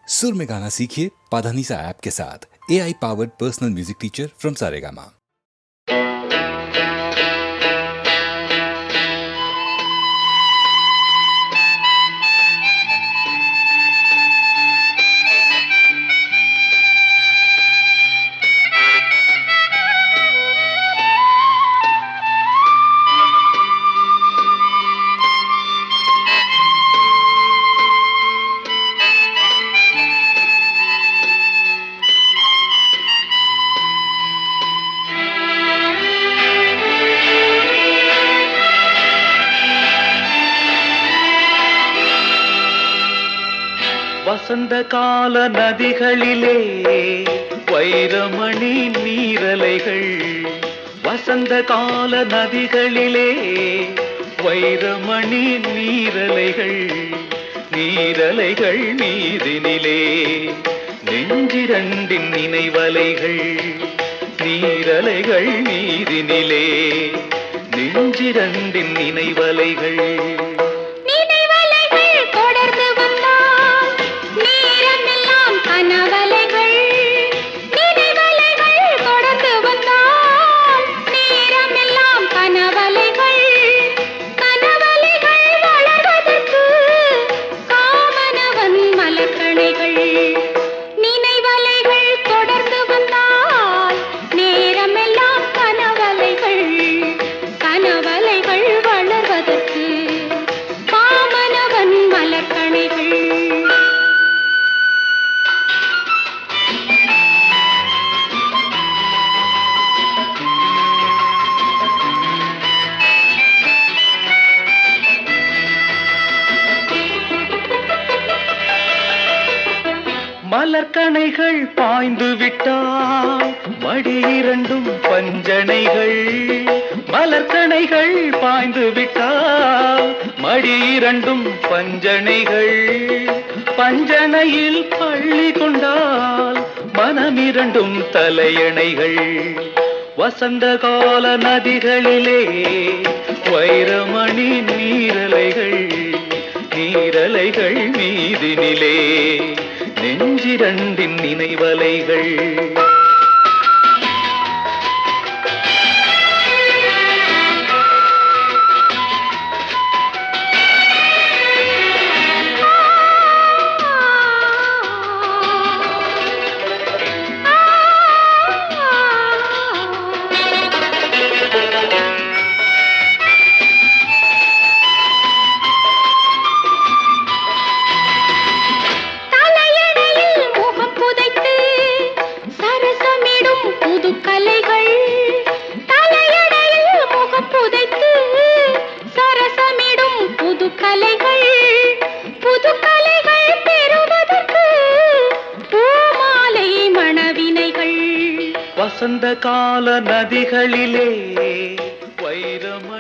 सुर में गाना सीखिए पाधानीसा ऐप के साथ। AI powered personal music teacher from Saregama. வசந்த கால நதிகளிலே வைரமணி நீரலைகள், வசந்த கால நதிகளிலே வைரமணி நீரலைகள், நீரலைகள் மீதினிலே நெஞ்சிரண்டின் நினைவலைகள், நீரலைகள் மீதினிலே நெஞ்சிரண்டின் நினைவலைகள். மலர்கணைகள் பாய்ந்து விட்டால் மடி இரண்டும் பஞ்சனைகள், மலர்கணைகள் பாய்ந்து விட்டால் மடி இரண்டும் பஞ்சனைகள், பஞ்சனையில் பள்ளி கொண்டால் மனமிரண்டும் தலையணைகள். வசந்த கால நதிகளிலே வைரமணி நீரலைகள், நீரலைகள் மீதினிலே நெஞ்சிரண்டின் நினைவலைகள். வசந்த கால நதிகளிலே வைரமணி